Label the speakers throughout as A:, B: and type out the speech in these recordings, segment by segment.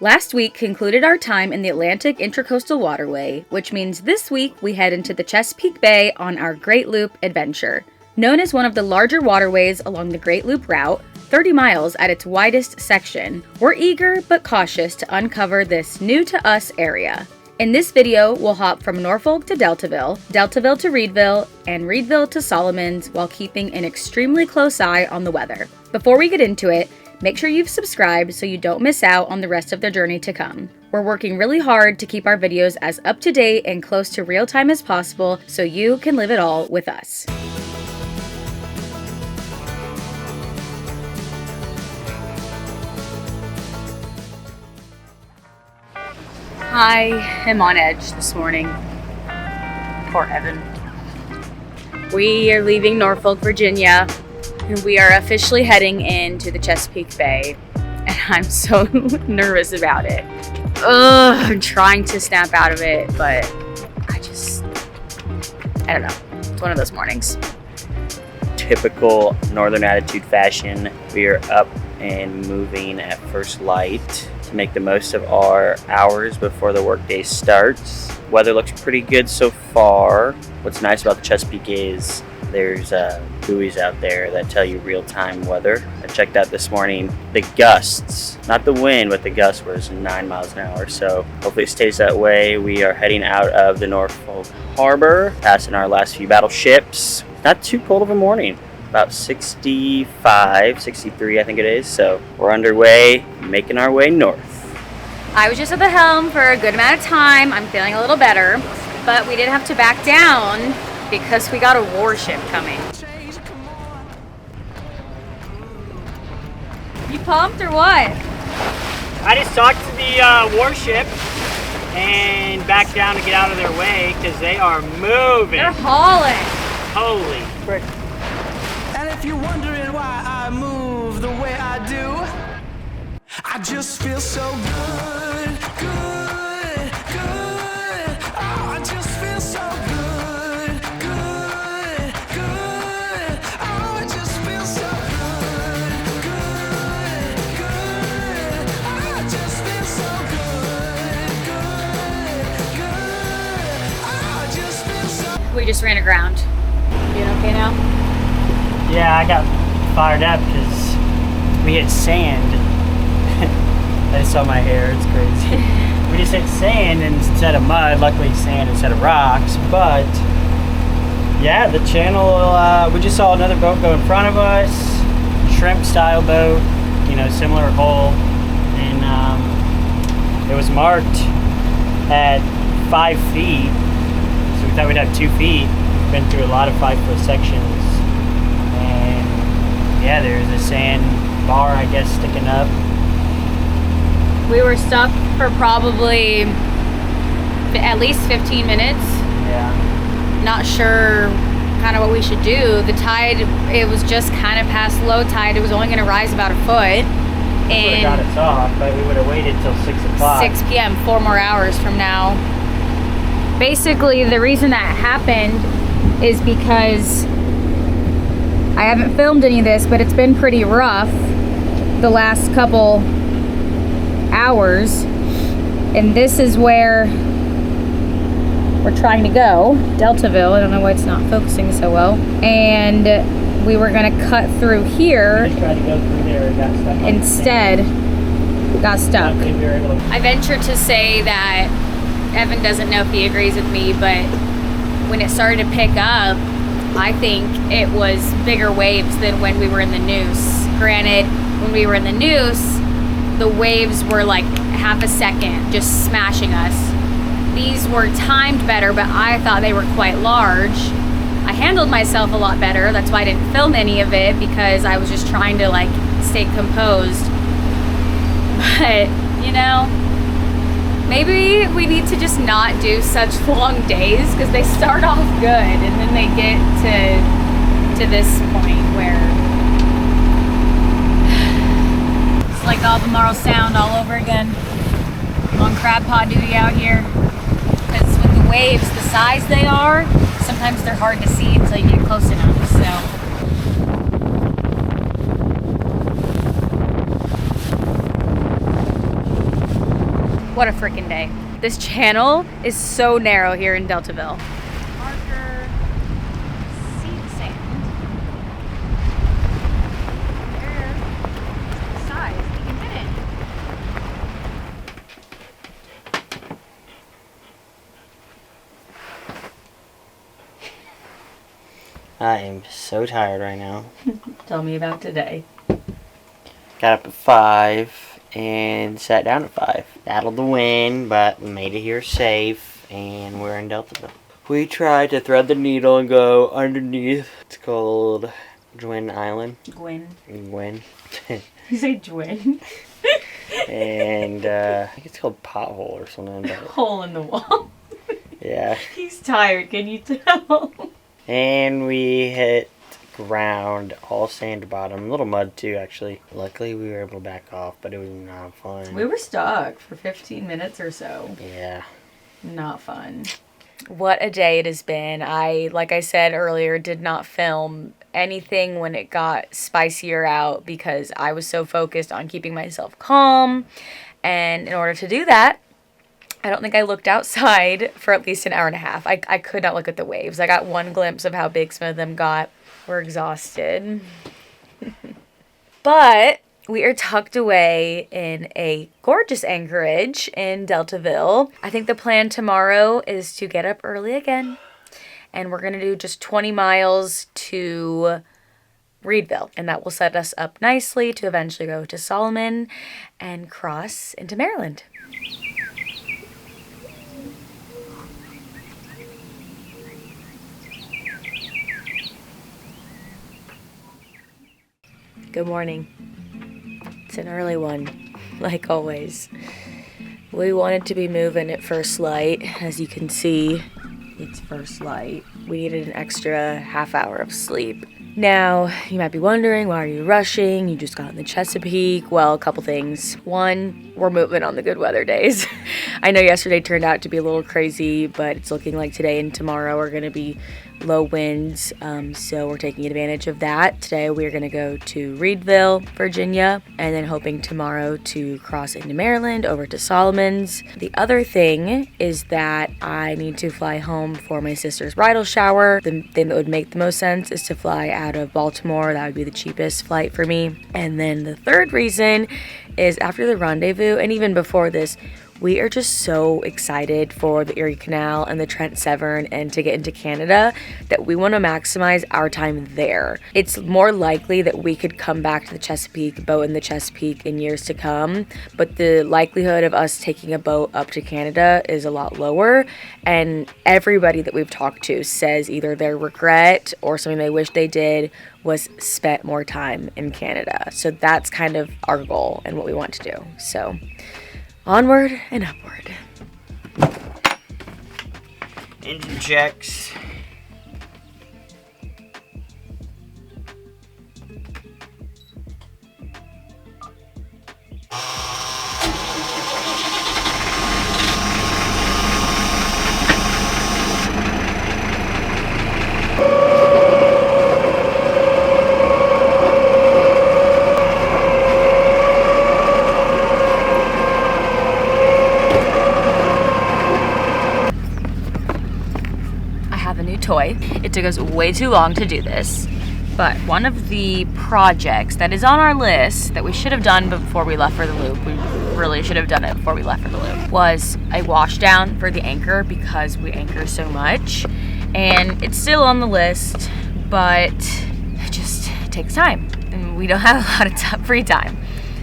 A: Last week concluded our time in the Atlantic Intracoastal Waterway, which means this week we head into the Chesapeake Bay on our Great Loop adventure. Known as one of the larger waterways along the Great Loop route, 30 miles at its widest section, we're eager but cautious to uncover this new-to-us area. In this video, we'll hop from Norfolk to Deltaville, Deltaville to Reedville, and Reedville to Solomons while keeping an extremely close eye on the weather. Before we get into it, make sure you've subscribed so you don't miss out on the rest of their journey to come. We're working really hard to keep our videos as up-to-date and close to real-time as possible so you can live it all with us. I am on edge this morning. Poor Evan. We are leaving Norfolk, Virginia, and we are officially heading into the Chesapeake Bay, and I'm so nervous about it. I'm trying to snap out of it, but I don't know. It's one of those mornings.
B: Typical Northern attitude fashion, we are up and moving at first light to make the most of our hours before the workday starts. Weather looks pretty good so far. What's nice about the Chesapeake is there's buoys out there that tell you real-time weather. I checked out this morning. The gusts, not the wind, but the gusts was 9 miles an hour. So hopefully it stays that way. We are heading out of the Norfolk Harbor, passing our last few battleships. Not too cold of a morning. About 65, 63 I think it is. So we're underway, making our way north.
A: I was just at the helm for a good amount of time. I'm feeling a little better, but we did have to back down because we got a warship coming. You pumped or what?
C: I just talked to the warship and backed down to get out of their way because they are moving.
A: They're hauling.
C: Holy frick.
D: And if you're wondering why I move the way I do, I just feel so good, good, good. Oh, I just feel so good, good, good. Oh, I just feel so good, good, good. Oh, I just feel so good, good, good. Oh, I just feel so.
A: We just ran aground. You okay now?
C: Yeah, I got fired up because we hit sand. I just saw my hair, it's crazy. We just hit sand instead of mud, luckily sand instead of rocks, but yeah, the channel, we just saw another boat go in front of us, shrimp style boat, you know, similar hull, and it was marked at 5 feet, so we thought we'd have 2 feet. Been through a lot of 5-foot sections, and yeah, there's a sand bar, I guess, sticking up.
A: We were stuck for probably at least 15 minutes.
C: Yeah.
A: Not sure kind of what we should do. The tide, it was just kind of past low tide. It was only going to rise about a foot.
C: We would have got us off, but we would have waited till 6 o'clock.
A: 6 p.m., 4 more hours from now. Basically, the reason that happened is because I haven't filmed any of this, but it's been pretty rough the last couple hours, and this is where we're trying to go, Deltaville. I don't know why it's not focusing so well. And we were gonna cut through here.
C: We just tried to go through there and got stuck.
A: Instead, got stuck.
C: We were able to...
A: I venture to say that Evan doesn't know if he agrees with me, but when it started to pick up, I think it was bigger waves than when we were in the noose. Granted, when we were in the noose, the waves were like half a second, just smashing us. These were timed better, but I thought they were quite large. I handled myself a lot better. That's why I didn't film any of it, because I was just trying to like stay composed. But, you know, maybe we need to just not do such long days, because they start off good and then they get to this point where like Albemarle Sound all over again on crab pod duty out here, because with the waves the size they are, sometimes they're hard to see until you get close enough. So What a freaking day. This channel is so narrow here in Deltaville. Marker, seed sand. There's the size. You can fit it.
B: I am so tired right now.
A: Tell me about today.
B: Got up at 5 and sat down at 5. Battled the wind, but we made it here safe, and we're in Deltaville. We tried to thread the needle and go underneath. It's called Gwyn Island.
A: Gwyn.
B: You
A: say Gwyn?
B: And I think it's called Pothole or something. But
A: Hole in the wall.
B: yeah.
A: He's tired, can you tell?
B: And we hit ground, all sand bottom, a little mud too actually. Luckily we were able to back off, but it was not fun.
A: We were stuck for 15 minutes or so.
B: Yeah.
A: Not fun. What a day it has been. Like I said earlier, did not film anything when it got spicier out because I was so focused on keeping myself calm. And in order to do that, I don't think I looked outside for at least an hour and a half. I could not look at the waves. I got one glimpse of how big some of them got. We're exhausted. But we are tucked away in a gorgeous anchorage in Deltaville. I think the plan tomorrow is to get up early again. And we're going to do just 20 miles to Reedville. And that will set us up nicely to eventually go to Solomon and cross into Maryland. Good morning. It's an early one, like always. We wanted to be moving at first light. As you can see, it's first light. We needed an extra half hour of sleep. Now, you might be wondering, why are you rushing? You just got in the Chesapeake. Well, a couple things. One, we're moving on the good weather days. I know yesterday turned out to be a little crazy, but it's looking like today and tomorrow are going to be low winds, so we're taking advantage of that. Today we're going to go to Reedville, Virginia, and then hoping tomorrow to cross into Maryland over to Solomon's. The other thing is that I need to fly home for my sister's bridal shower. The thing that would make the most sense is to fly out of Baltimore. That would be the cheapest flight for me. And then the third reason is after the rendezvous, and even before this, we are just so excited for the Erie Canal and the Trent Severn and to get into Canada that we want to maximize our time there. It's more likely that we could come back to the Chesapeake, boat in the Chesapeake in years to come, but the likelihood of us taking a boat up to Canada is a lot lower, and everybody that we've talked to says either their regret or something they wish they did was spent more time in Canada. So that's kind of our goal and what we want to do. So onward and upward.
B: Engine checks.
A: Toy. It took us way too long to do this, but one of the projects that is on our list that we should have done before we left for the loop, we really should have done it before we left for the loop, was a wash down for the anchor because we anchor so much, and it's still on the list, but it just takes time and we don't have a lot of free time.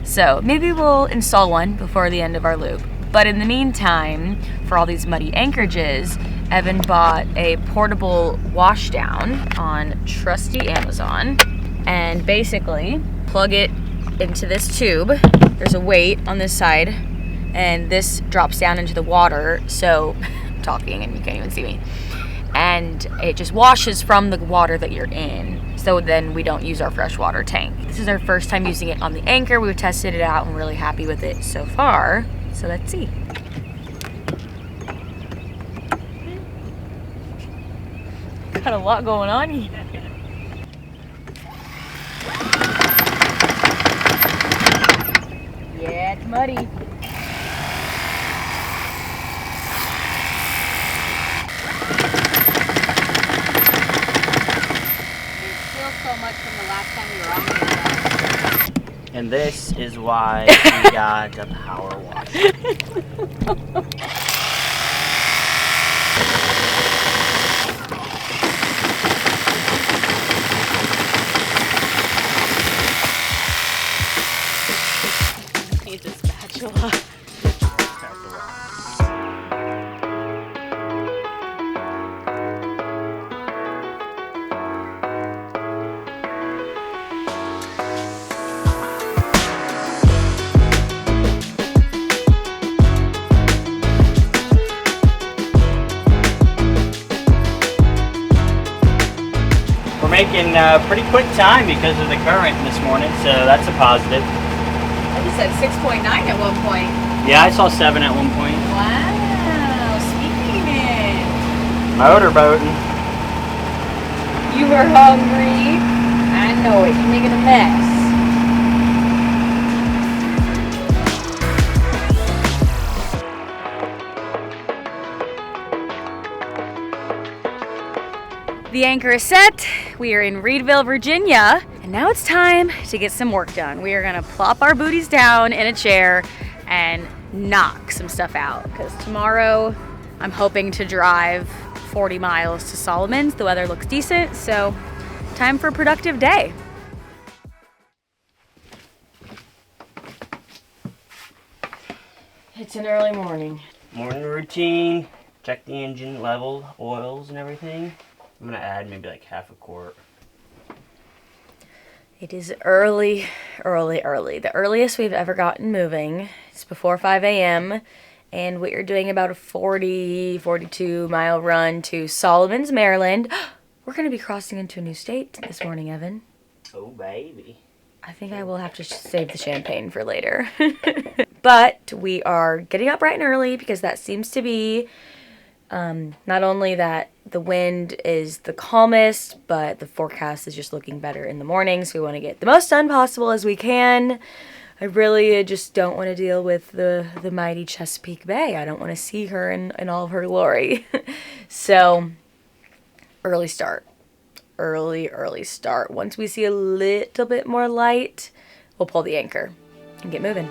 A: So maybe we'll install one before the end of our loop. But in the meantime, for all these muddy anchorages, Evan bought a portable wash down on trusty Amazon, and basically plug it into this tube. There's a weight on this side, and this drops down into the water, so I'm talking and you can't even see me. And it just washes from the water that you're in, so then we don't use our freshwater tank. This is our first time using it on the anchor. We've tested it out and we're really happy with it so far, so let's see. Got a lot going on here. Yeah, it's muddy. so much from the last time you were on here.
B: And this is why we got a power washer.
A: Needs a spatula.
C: Making pretty quick time because of the current this morning, so that's a positive.
A: I just said 6.9 at one point.
C: Yeah, I saw 7 at one point.
A: Wow, speaking it.
C: Motorboating.
A: You were hungry. I know it. You're making a mess. The anchor is set. We are in Reedville, Virginia, and now it's time to get some work done. We are gonna plop our booties down in a chair and knock some stuff out, because tomorrow I'm hoping to drive 40 miles to Solomon's. The weather looks decent, so time for a productive day. It's an early morning.
B: Morning routine. Check the engine level, oils and everything. I'm gonna add maybe like half a quart.
A: It is early. The earliest we've ever gotten moving. It's before 5 a.m. and we are doing about a 42 mile run to Solomon's, Maryland. We're gonna be crossing into a new state this morning, Evan.
B: Oh baby.
A: I think I will have to save the champagne for later. But we are getting up bright and early because that seems to be not only that the wind is the calmest, but the forecast is just looking better in the morning, so we want to get the most done possible as we can. I really just don't want to deal with the mighty Chesapeake Bay. I don't want to see her in all of her glory. So, early start. Early start. Once we see a little bit more light, we'll pull the anchor and get moving.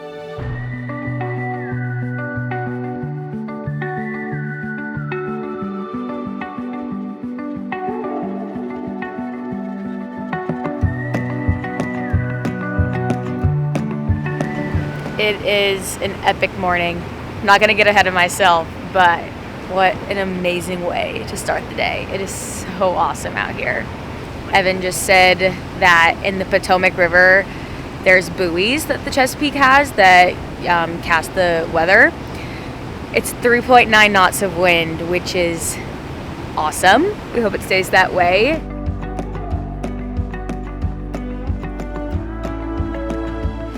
A: It is an epic morning. I'm not gonna get ahead of myself, but what an amazing way to start the day. It is so awesome out here. Evan just said that in the Potomac River, there's buoys that the Chesapeake has that cast the weather. It's 3.9 knots of wind, which is awesome. We hope it stays that way.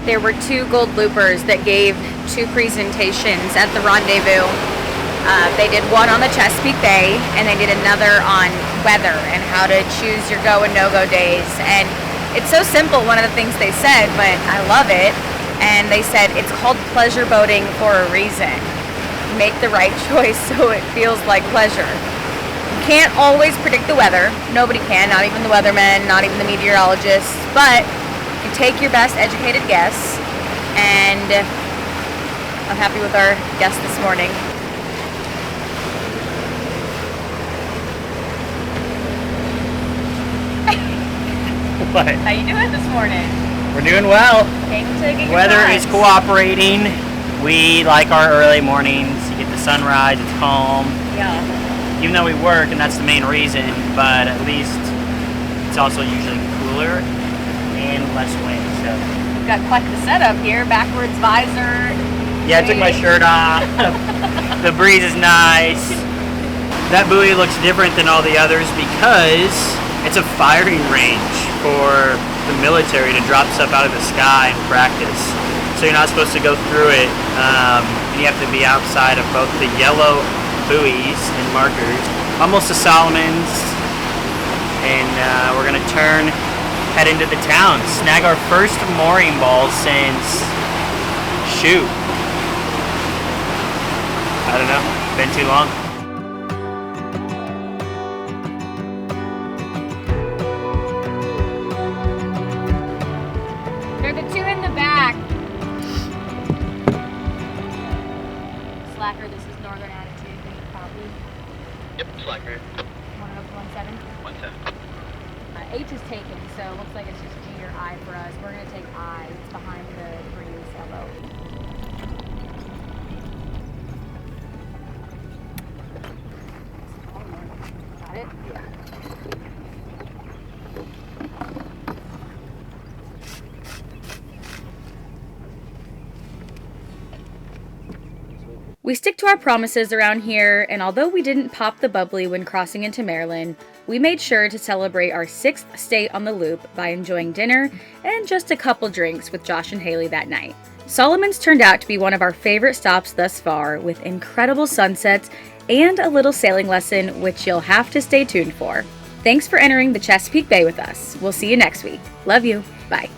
A: There were 2 gold loopers that gave 2 presentations at the rendezvous. They did one on the Chesapeake Bay, and they did another on weather and how to choose your go and no-go days. And it's so simple, one of the things they said, but I love it. And they said it's called pleasure boating for a reason. Make the right choice so it feels like pleasure. You can't always predict the weather. Nobody can, not even the weathermen, not even the meteorologists, but you take your best educated guess, and I'm happy with our guest this morning.
B: What?
A: How you doing this morning?
B: We're doing well.
A: Came to get your
B: Weather
A: thoughts.
B: is cooperating. We like our early mornings. You get the sunrise, it's calm.
A: Yeah.
B: Even though we work, and that's the main reason, but at least it's also usually cooler and less wind. So
A: We've got quite the setup here. Backwards visor.
B: yeah, I took my shirt off. The breeze is nice. That buoy looks different than all the others because it's a firing range for the military to drop stuff out of the sky and practice. So you're not supposed to go through it. You have to be outside of both the yellow buoys and markers, almost to Solomon's, and we're gonna head into the town, snag our first mooring ball since, shoot, I don't know, been too long.
A: Slacker, this is Northern Attitude. Can you copy?
E: Yep, Slacker.
A: 107.
E: 17.
A: H is taken, so it looks like it's just G or I for us. We're going to take I. It's behind the breeze elbow. Got it? Yeah. We stick to our promises around here, and although we didn't pop the bubbly when crossing into Maryland, we made sure to celebrate our 6th state on the loop by enjoying dinner and just a couple drinks with Josh and Haley that night. Solomon's turned out to be one of our favorite stops thus far, with incredible sunsets and a little sailing lesson, which you'll have to stay tuned for. Thanks for entering the Chesapeake Bay with us. We'll see you next week. Love you. Bye.